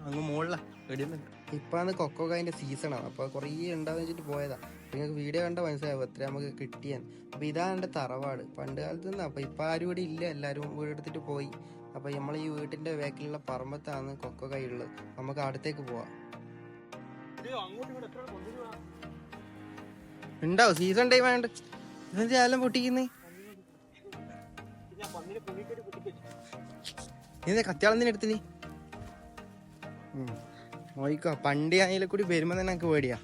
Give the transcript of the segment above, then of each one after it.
അങ്ങ് മുകളിലാ ഇപ്പാന്ന് കൊക്കോക്കായന്റെ സീസണാണ്. അപ്പൊ കുറേ ഉണ്ടാന്ന് വെച്ചിട്ട് പോയതാ. നിങ്ങൾക്ക് വീഡിയോ കണ്ട മനസ്സിലാവും എത്ര നമുക്ക് കിട്ടിയാൻ. അപ്പൊ ഇതാണ് എന്റെ തറവാട് പണ്ട് കാലത്ത് നിന്ന്. അപ്പൊ ഇപ്പൊ ആരും ഇവിടെ ഇല്ല, എല്ലാരും വീടെടുത്തിട്ട് പോയി. അപ്പൊ നമ്മൾ ഈ വീട്ടിന്റെ ബാക്കിലുള്ള പറമ്പത്താണ് കൊക്കോക്കായ ഉള്ളത്. നമുക്ക് അടുത്തേക്ക് പോവാം. ഉണ്ടാവും സീസൺ ടൈം ആയോണ്ട്. ഇതെന്താ എല്ലാം പൊട്ടിക്കുന്നേ? നീ കത്തിയാളെന്തിനെ എടുത്തിനി നോയിക്കോ. പണ്ട് അതിലെ കൂടി വരുമ്പോ തന്നെ എനിക്ക് പേടിയാ.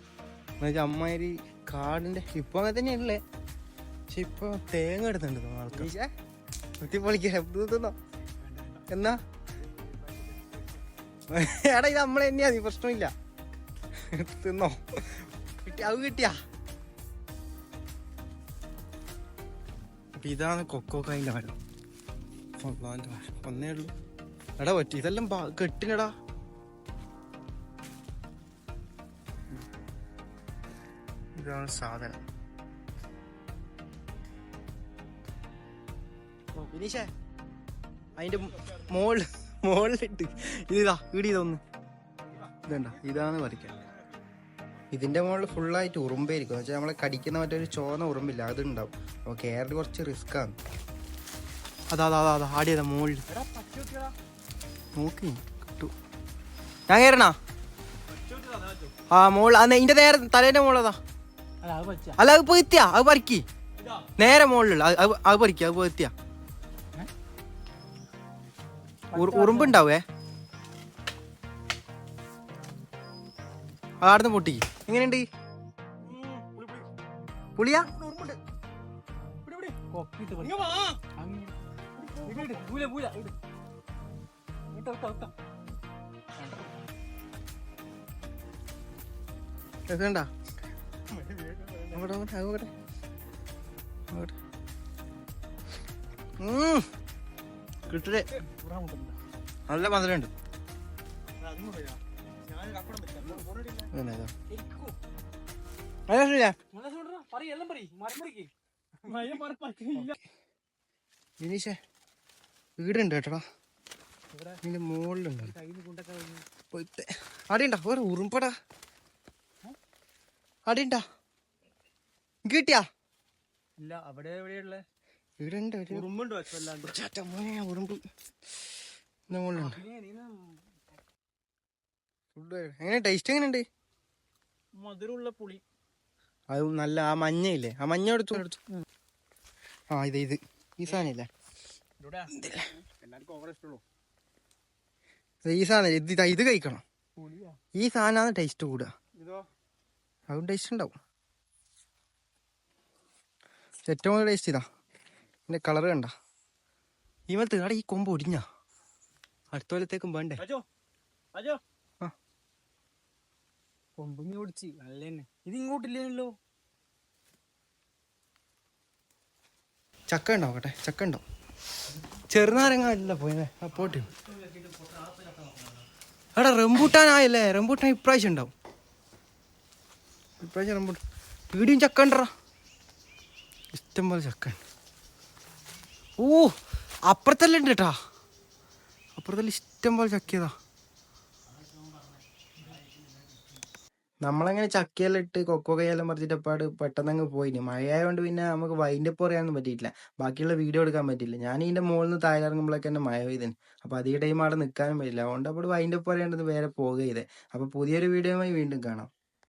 എന്നുവെച്ചാൽ അമ്മാരി കാടിന്റെ ഇപ്പൊ അങ്ങനെ തന്നെയല്ലേ. പക്ഷെ ഇപ്പൊ തേങ്ങ എടുത്തുണ്ട് ആൾക്കാർ പൊളിക്കുന്നോ എന്നാ എടാ ഇത് നമ്മളെ തന്നെയാ, നീ പ്രശ്നമില്ല. തിന്നോ കിട്ടിയാ. അപ്പൊ ഇതാണ് കൊക്കോക്കായിന്റെ മരം. ഒന്നേ ഉള്ളൂ. എടാ പറ്റി ഇതെല്ലാം കെട്ടിനടാ. ഇതാണ് സാധനം. വിനീഷേ അതിന്റെ മുകളിലിട്ട് ഇതാ ഇതൊന്ന് ഇതണ്ട. ഇതാണ് പറിക്കാൻ. ഇതിന്റെ മുകളിൽ ഫുള്ളായിട്ട് ഉറുമ്പായിരിക്കും. എന്ന് വെച്ചാൽ നമ്മളെ കടിക്കുന്ന മറ്റൊരു ചോന്ന ഉറുമ്പില്ല, അതുണ്ടാവും. അപ്പൊ കയറി കുറച്ച് റിസ്ക് ആണ്. അതാ ആടിയതാ മുകളിൽ നോക്കി കിട്ടു. ഞാൻ കയറണാ? ആ മോള് ഇതിന്റെ നേരെ തലേന്റെ മോളതാ. അല്ല അത് പോയിത്തിയാ, അത് പറിക്കി നേരെ മുകളിലുള്ള അത് പറിക്കുക. അത് പോയിത്തിയാ ഉറുമ്പുണ്ടാവേ. ആടുന്ന് പൊട്ടിക്ക്. എങ്ങനെയുണ്ട്? പുളിയാ? കണ്ടാ കിട്ടേ നല്ല മധുരമുണ്ട്. വിനീഷേ വീടുണ്ട് കേട്ടടാ, ഇതിന്റെ മുകളിലുണ്ട്. അടിയുണ്ടാ വേറെ ഉറുമ്പടാ? അടിയുണ്ടാ? കിട്ടിയാ? ഇല്ല. അവിടെ എവിടെയുള്ള വീടുണ്ട്. ഉറുമ്പ് മുകളിലുണ്ട്. ഫുഡ് എങ്ങനെ ടേസ്റ്റ് എങ്ങനെയുണ്ട്? മധുരമുള്ള പുളി. അത് നല്ല ആ മഞ്ഞയില്ലേ, ആ മഞ്ഞ എടുത്തു. ആ ഇത് ഈ സാധനം ഇല്ലേ, ഈ സാധനം ഇത് കഴിക്കണം. ഈ സാധനമാണ് ടേസ്റ്റ് കൂടുക. അതും ടേസ്റ്റ് ഉണ്ടാവും. ഏറ്റവും കൂടുതൽ ടേസ്റ്റ് ഇതാ. ഇതിന്റെ കളർ കണ്ട ഈ മത്ത് അവിടെ ഈ കൊമ്പ് ഒടിഞ്ഞ അടുത്ത കൊല്ലത്തേക്കും വേണ്ടേ? കൊമ്പ് ഒടിച്ച് നല്ല തന്നെ. ഇത് ഇങ്ങോട്ടില്ലല്ലോ. ചക്ക ഉണ്ടാവും കേട്ടെ, ചക്ക ഉണ്ടാവും. ചെറുനാരങ്ങ പോയേ പോട്ട്. എടാ റംബൂട്ടാനായല്ലേ, റംബൂട്ടാൻ ഇപ്രാവശ്യം ഉണ്ടാവും. ഇപ്രാവശ്യം റംബൂട്ടാൻ വീടിയും ചക്ക ഉണ്ടറാ, ഇഷ്ടംപോലെ ചക്ക. ഓ അപ്പുറത്തെല്ലാം ഉണ്ട് കേട്ടാ, അപ്പുറത്തെല്ലാം ഇഷ്ടംപോലെ ചക്കയതാ. നമ്മളങ്ങനെ ചക്കയെല്ലാം ഇട്ട് കൊക്കോക്കയെല്ലാം പറിച്ചിട്ടപ്പാട് പെട്ടെന്ന് അങ്ങ് പോയിന്. മഴയായതുകൊണ്ട് പിന്നെ നമുക്ക് വൈൻഡപ്പ് പറയാനൊന്നും പറ്റിയിട്ടില്ല, ബാക്കിയുള്ള വീഡിയോ എടുക്കാൻ പറ്റില്ല. ഞാൻ ഇതിന്റെ മുകളിൽ നിന്ന് താഴെ ഇറങ്ങുമ്പോഴേക്ക് തന്നെ മഴ പെയ്തേന്. അപ്പൊ അധിക ടൈം അവിടെ നിൽക്കാനും പറ്റില്ല. അതുകൊണ്ട് അപ്പോൾ വൈൻഡപ്പ് പറയാണ്ടെന്ന് വേറെ പോകുക ചെയ്തേ. അപ്പൊ പുതിയൊരു വീഡിയോയുമായി വീണ്ടും കാണാം.